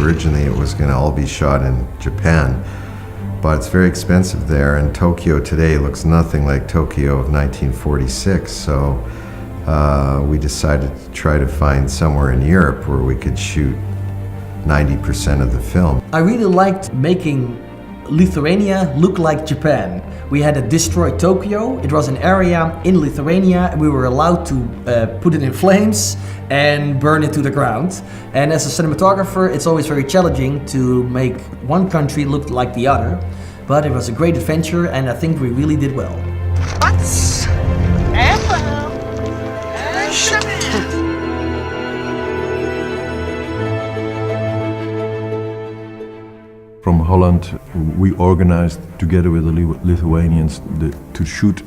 Originally it was going to all be shot in Japan, but it's very expensive there, and Tokyo today looks nothing like Tokyo of 1946, so we decided to try to find somewhere in Europe where we could shoot 90% of the film. I really liked making Lithuania look like Japan. We had a destroyed Tokyo. It was an area in Lithuania, and we were allowed to put it in flames and burn it to the ground. And as a cinematographer, it's always very challenging to make one country look like the other. But it was a great adventure, and I think we really did well. From Holland, we organized together with the Lithuanians to shoot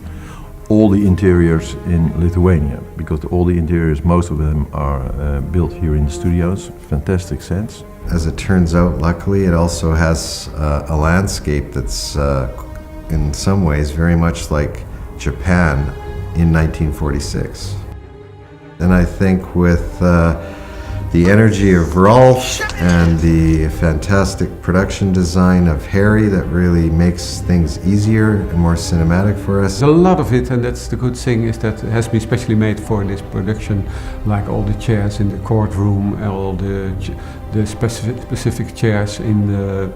all the interiors in Lithuania, because all the interiors, most of them are built here in the studios. Fantastic sets. As it turns out, luckily, it also has a landscape that's in some ways very much like Japan in 1946. And I think with the energy of Verhoeff and the fantastic production design of Harry, that really makes things easier and more cinematic for us. There's a lot of it, and that's the good thing, is that it has been specially made for this production, like all the chairs in the courtroom, all the specific chairs in the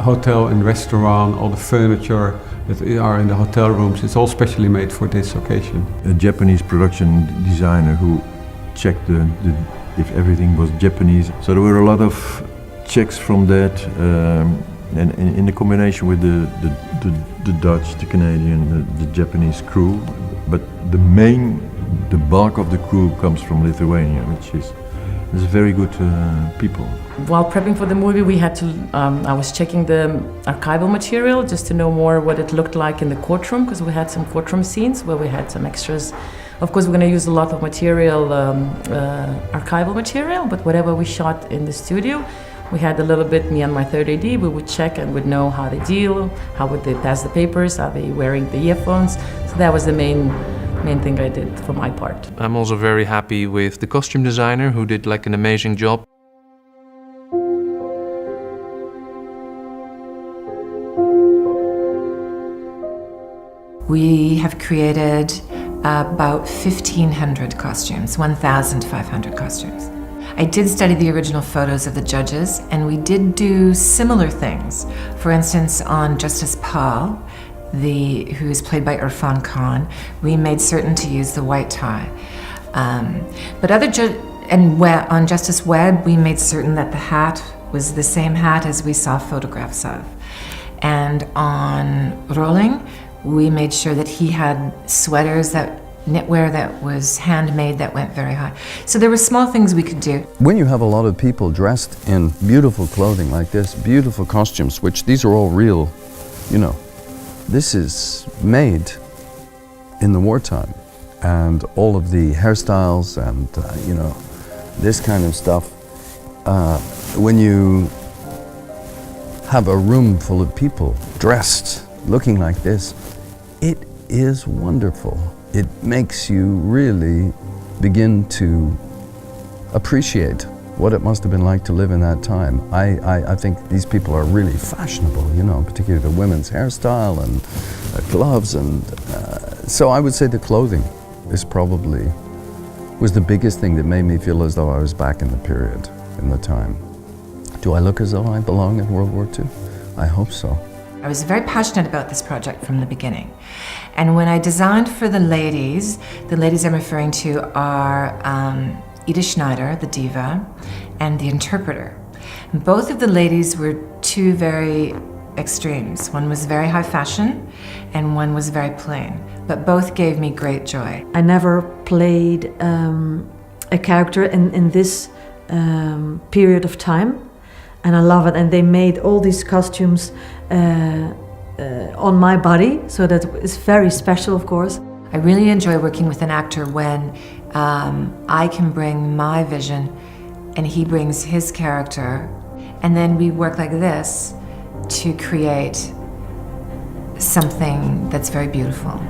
hotel and restaurant, all the furniture that are in the hotel rooms. It's all specially made for this occasion. A Japanese production designer who checked if everything was Japanese. So there were a lot of checks from that, and in the combination with the Dutch, the Canadian, the Japanese crew. But the bulk of the crew comes from Lithuania, which is very good people. While prepping for the movie, we had to, I was checking the archival material just to know more what it looked like in the courtroom, because we had some courtroom scenes where we had some extras. Of course, we're going to use a lot of material, archival material, but whatever we shot in the studio, we had a little bit, me and my third AD, we would check and would know how they deal, how would they pass the papers, are they wearing the earphones. So that was the main thing I did for my part. I'm also very happy with the costume designer, who did like an amazing job. We have created about 1,500 costumes, 1,500 costumes. I did study the original photos of the judges, and we did do similar things. For instance, on Justice Paul, who is played by Irfan Khan, we made certain to use the white tie. But on Justice Webb, we made certain that the hat was the same hat as we saw photographs of. And on Rolling, we made sure that he had sweaters, knitwear that was handmade, that went very high. So there were small things we could do. When you have a lot of people dressed in beautiful clothing like this, beautiful costumes, which these are all real, this is made in the wartime. And all of the hairstyles and, this kind of stuff, when you have a room full of people dressed, looking like this, it is wonderful. It makes you really begin to appreciate what it must have been like to live in that time. I think these people are really fashionable, particularly the women's hairstyle and gloves, and so I would say the clothing was the biggest thing that made me feel as though I was back in the period, in the time. Do I look as though I belong in World War II? I hope so. I was very passionate about this project from the beginning. And when I designed for the ladies I'm referring to are Ida Schneider, the diva, and the interpreter. And both of the ladies were two very extremes. One was very high fashion, and one was very plain. But both gave me great joy. I never played a character in this period of time. And I love it, and they made all these costumes on my body, so that is very special, of course. I really enjoy working with an actor when I can bring my vision and he brings his character, and then we work like this to create something that's very beautiful.